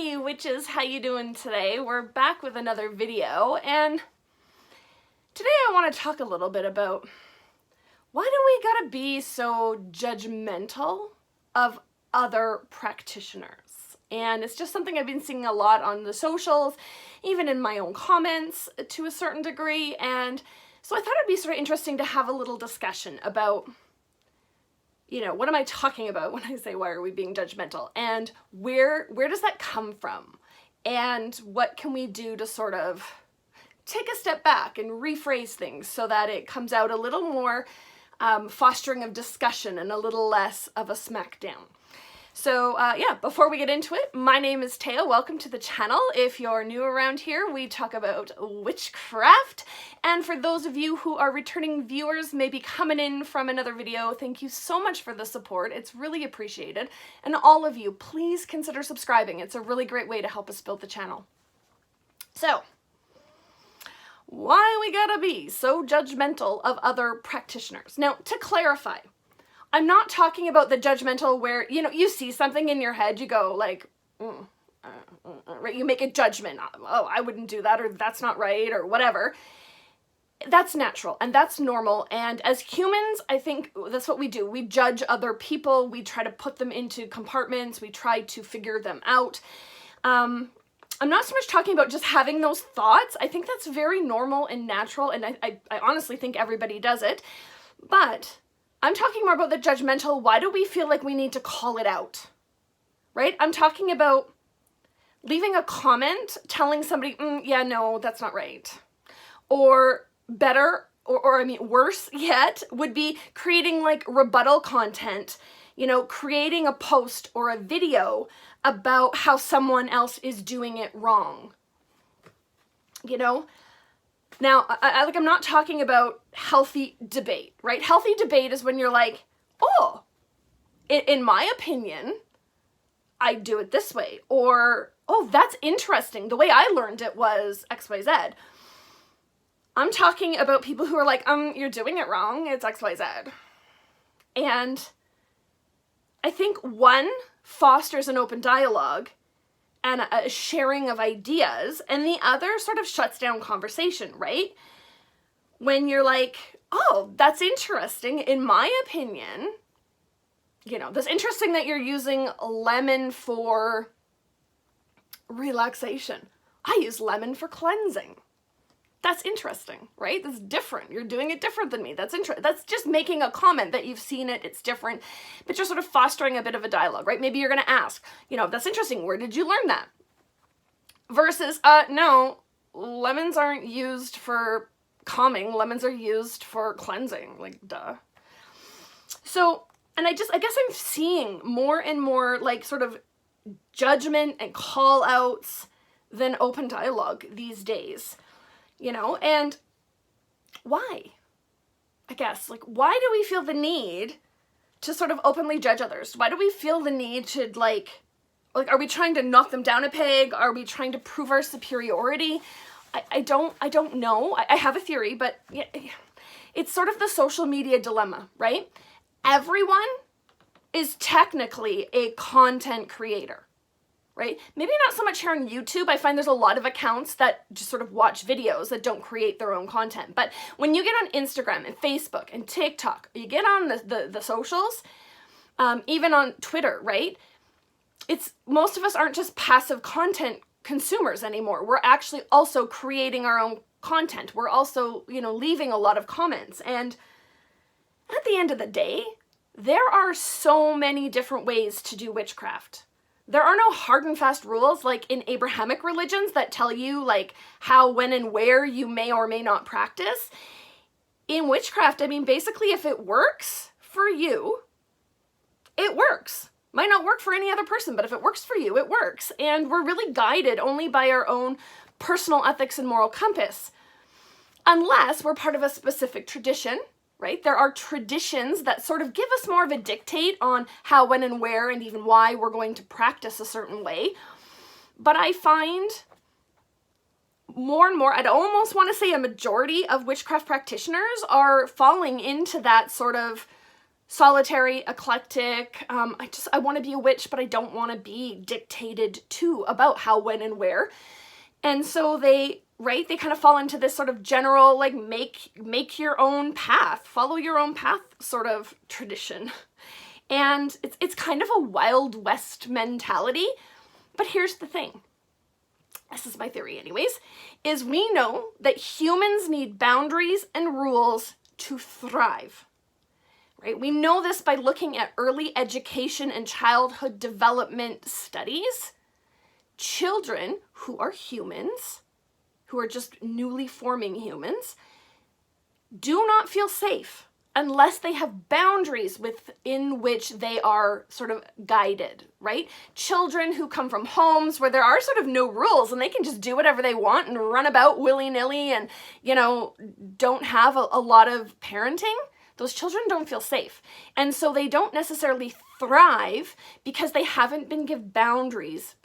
Hi witches, how you doing today? We're back with another video, and today I want to talk a little bit about why do we gotta be so judgmental of other practitioners? And it's just something I've been seeing a lot on the socials, even in my own comments to a certain degree, and so I thought it'd be sort of interesting to have a little discussion about, you know, what am I talking about when I say why are we being judgmental, and where does that come from, and what can we do to sort of take a step back and rephrase things so that it comes out a little more fostering of discussion and a little less of a smackdown. So yeah, before we get into it, my name is Taya. Welcome to the channel. If you're new around here, we talk about witchcraft. And for those of you who are returning viewers, maybe coming in from another video, thank you so much for the support. It's really appreciated. And all of you, please consider subscribing. It's a really great way to help us build the channel. So, why we gotta be so judgmental of other practitioners? Now, to clarify, I'm not talking about the judgmental where, you know, you see something in your head, you go like, right? You make a judgment. Oh, I wouldn't do that, or that's not right, or whatever. That's natural and that's normal. And as humans, I think that's what we do. We judge other people. We try to put them into compartments. We try to figure them out. I'm not so much talking about just having those thoughts. I think that's very normal and natural, and I honestly think everybody does it. But I'm talking more about the judgmental, why do we feel like we need to call it out, right? I'm talking about leaving a comment, telling somebody, yeah, no, that's not right. Or better, or I mean, worse yet, would be creating like rebuttal content, you know, creating a post or a video about how someone else is doing it wrong, you know? Now, I'm not talking about healthy debate, right? Healthy debate is when you're like, oh, in my opinion, I do it this way. Or, oh, that's interesting. The way I learned it was XYZ. I'm talking about people who are like, you're doing it wrong. It's XYZ. And I think one fosters an open dialogue and a sharing of ideas, and the other sort of shuts down conversation, right? When you're like, oh, that's interesting. In my opinion, you know, that's interesting that you're using lemon for relaxation. I use lemon for cleansing. That's interesting, right? That's different. You're doing it different than me. That's interesting. That's just making a comment that you've seen it, it's different, but you're sort of fostering a bit of a dialogue, right? Maybe you're going to ask, you know, that's interesting. Where did you learn that? Versus, no, lemons aren't used for calming. Lemons are used for cleansing, like, duh. So, and I guess I'm seeing more and more like sort of judgment and call outs than open dialogue these days. You know, and why? I guess, like, why do we feel the need to sort of openly judge others? Why do we feel the need to, like, are we trying to knock them down a peg? Are we trying to prove our superiority? I don't know. I have a theory, but it's sort of the social media dilemma, right? Everyone is technically a content creator. Right? Maybe not so much here on YouTube. I find there's a lot of accounts that just sort of watch videos that don't create their own content. But when you get on Instagram and Facebook and TikTok, you get on the socials, even on Twitter, right? Most of us aren't just passive content consumers anymore. We're actually also creating our own content. We're also, you know, leaving a lot of comments. And at the end of the day, there are so many different ways to do witchcraft. There are no hard and fast rules like in Abrahamic religions that tell you like how, when, and where you may or may not practice. In witchcraft, I mean, basically if it works for you, it works. Might not work for any other person, but if it works for you, it works. And we're really guided only by our own personal ethics and moral compass, unless we're part of a specific tradition. Right? There are traditions that sort of give us more of a dictate on how, when, and where, and even why we're going to practice a certain way. But I find more and more, I'd almost want to say a majority of witchcraft practitioners are falling into that sort of solitary, eclectic. I want to be a witch, but I don't want to be dictated to about how, when, and where. And so they kind of fall into this sort of general, like, make your own path, follow your own path sort of tradition. And it's kind of a Wild West mentality. But here's the thing. This is my theory anyways, is we know that humans need boundaries and rules to thrive. Right? We know this by looking at early education and childhood development studies. Children who are humans, who are just newly forming humans, do not feel safe unless they have boundaries within which they are sort of guided, right? Children who come from homes where there are sort of no rules and they can just do whatever they want and run about willy-nilly and, you know, don't have a lot of parenting, those children don't feel safe. And so they don't necessarily thrive because they haven't been given boundaries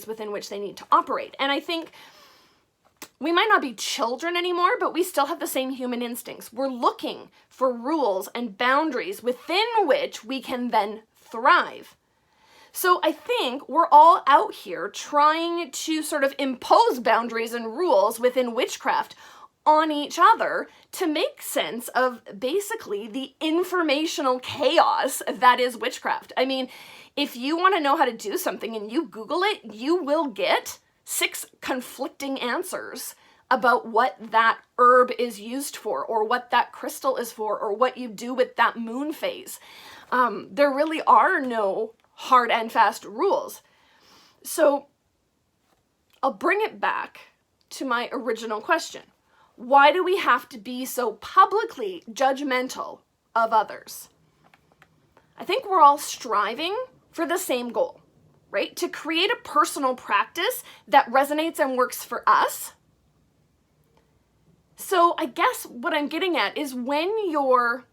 within which they need to operate. And I think we might not be children anymore, but we still have the same human instincts. We're looking for rules and boundaries within which we can then thrive. So I think we're all out here trying to sort of impose boundaries and rules within witchcraft on each other to make sense of basically the informational chaos that is witchcraft. I mean, if you want to know how to do something and you Google it, you will get 6 conflicting answers about what that herb is used for, or what that crystal is for, or what you do with that moon phase. There really are no hard and fast rules. So I'll bring it back to my original question. Why do we have to be so publicly judgmental of others? I think we're all striving for the same goal, right? To create a personal practice that resonates and works for us. So I guess what I'm getting at is when you're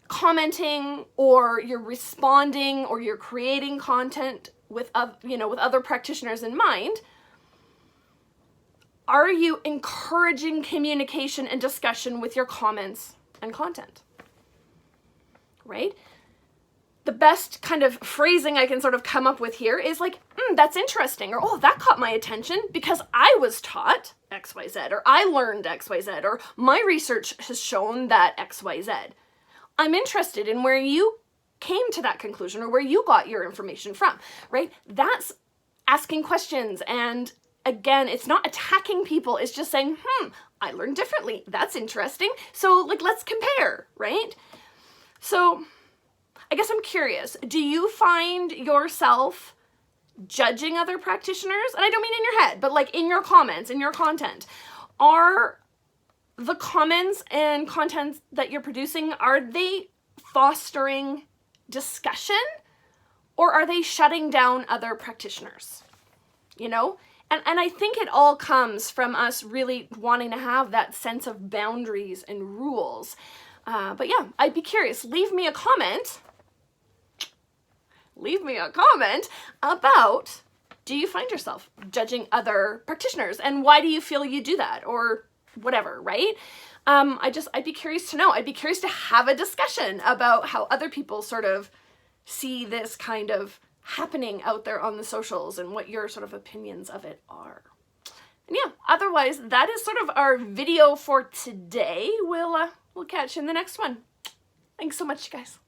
commenting or you're responding or you're creating content with other practitioners in mind, are you encouraging communication and discussion with your comments and content? Right? The best kind of phrasing I can sort of come up with here is like, that's interesting, or, oh, that caught my attention because I was taught XYZ, or I learned XYZ, or my research has shown that XYZ. I'm interested in where you came to that conclusion or where you got your information from, right? That's asking questions. And again, it's not attacking people. It's just saying, I learned differently. That's interesting. So like, let's compare, right? So I guess I'm curious, do you find yourself judging other practitioners? And I don't mean in your head, but like in your comments, in your content. Are the comments and content that you're producing, are they fostering discussion or are they shutting down other practitioners? You know? And I think it all comes from us really wanting to have that sense of boundaries and rules. But yeah, I'd be curious. Leave me a comment about, do you find yourself judging other practitioners and why do you feel you do that, or whatever, right? I'd be curious to know. I'd be curious to have a discussion about how other people sort of see this kind of happening out there on the socials and what your sort of opinions of it are. And yeah, otherwise, that is sort of our video for today. We'll catch you in the next one. Thanks so much, you guys.